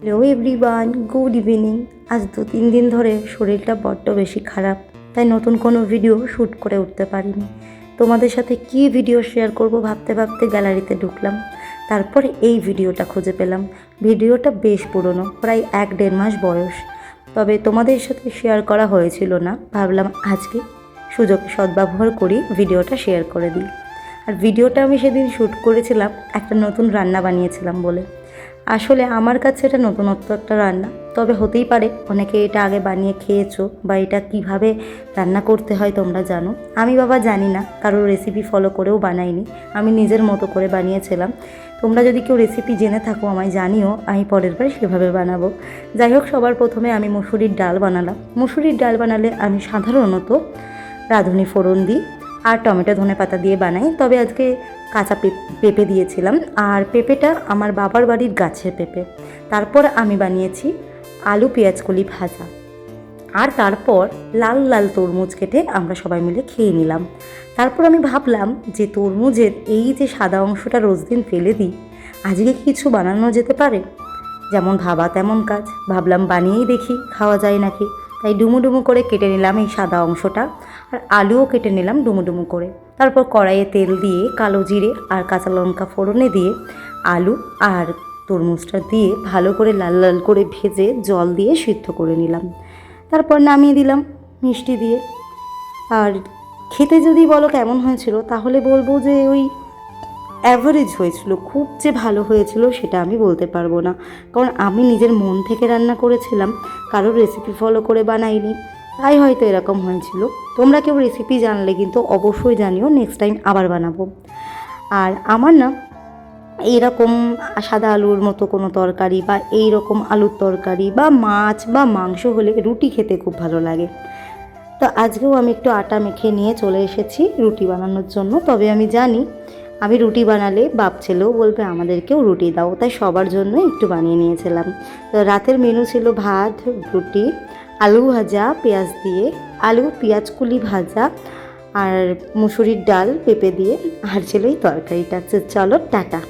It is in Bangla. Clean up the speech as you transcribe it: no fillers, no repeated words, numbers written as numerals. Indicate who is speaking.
Speaker 1: Hello everyone, good evening. আজ 2-3 দিন ধরে শরীরটা বড্ড বেশি খারাপ, তাই নতুন কোনো ভিডিও শ্যুট করে উঠতে পারিনি। তোমাদের সাথে কী ভিডিও শেয়ার করব ভাবতে ভাবতে গ্যালারিতে ঢুকলাম, তারপর এই ভিডিওটা খুঁজে পেলাম। ভিডিওটা বেশ পুরনো, প্রায় 1-1.5 মাস বয়স, তবে তোমাদের সাথে শেয়ার করা হয়েছিল না। ভাবলাম আজকে সুযোগ সদ্ব্যবহার করি, ভিডিওটা শেয়ার করে দিই। আর ভিডিওটা আমি সেদিন শ্যুট করেছিলাম একটা নতুন রান্না বানিয়েছিলাম বলে। আসলে আমার কাছে এটা নতুনত্ব একটা রান্না, তবে হতেই পারে অনেকে এটা আগে বানিয়ে খেয়েছো বা এটা কিভাবে রান্না করতে হয় তোমরা জানো। আমি বাবা জানি না, কারোর রেসিপি ফলো করেও বানাইনি, আমি নিজের মতো করে বানিয়েছিলাম। তোমরা যদি কেউ রেসিপি জেনে থাকো আমায় জানিও, আমি পরের বার সেভাবে বানাবো। যাই হোক, সবার প্রথমে আমি মুসুরির ডাল বানালাম। মুসুরির ডাল বানালে আমি সাধারণত রাঁধুনি ফোড়ন দিই আর টমেটো ধনেপাতা দিয়ে বানাই, তবে আজকে কাঁচা পেঁপে দিয়েছিলাম, আর পেঁপেটা আমার বাবার বাড়ির গাছের পেঁপে। তারপর আমি বানিয়েছি আলু পেঁয়াজ কলি ভাজা, আর তারপর লাল লাল তরমুজ কেটে আমরা সবাই মিলে খেয়ে নিলাম। তারপর আমি ভাবলাম যে তরমুজের এই যে সাদা অংশটা রোজ দিন ফেলে দিই, আজকে কিছু বানানো যেতে পারে। যেমন ভাবা তেমন কাজ, ভাবলাম বানিয়েই দেখি খাওয়া যায় নাকি। তাই ডুমু ডুমু করে কেটে নিলাম এই সাদা অংশটা, আর আলুও কেটে নিলাম ডুমু ডুমু করে। তারপর কড়াইয়ে তেল দিয়ে কালো জিরে আর কাঁচা লঙ্কা ফোড়নে দিয়ে আলু আর তরমুজটা দিয়ে ভালো করে লাল লাল করে ভেজে জল দিয়ে সিদ্ধ করে নিলাম। তারপর নামিয়ে দিলাম মিষ্টি দিয়ে। আর খেতে যদি বলো কেমন হয়েছিল, তাহলে বলবো যে ওই অ্যাভারেজ হয়েছিল, খুব যে ভালো হয়েছিল সেটা আমি বলতে পারবো না, কারণ আমি নিজের মন থেকে রান্না করেছিলাম, কারোর রেসিপি ফলো করে বানাইনি, তাই হয়তো এরকম হয়েছিল। তোমরা কেউ রেসিপি জানলে কিন্তু অবশ্যই জানিও, নেক্সট টাইম আবার বানাবো। আর আমার না এইরকম সাদা আলুর মতো কোনো তরকারি বা এই রকম আলুর তরকারি বা মাছ বা মাংস হলে রুটি খেতে খুব ভালো লাগে। তো আজকেও আমি একটু আটা মেখে নিয়ে চলে এসেছি রুটি বানানোর জন্য। তবে আমি জানি আমি রুটি বানালে বাপ ছেলেও বলবে আমাদেরকেও রুটি দাও, তাই সবার জন্য একটু বানিয়ে নিয়েছিলাম। তো রাতের মেনু ছিল ভাত, রুটি, আলু ভাজা পেঁয়াজ দিয়ে, আলু পেঁয়াজ কুলি ভাজা, আর মুসুরির ডাল পেঁপে দিয়ে, আর ছিল এই তরকারিটা। চলো টাটা।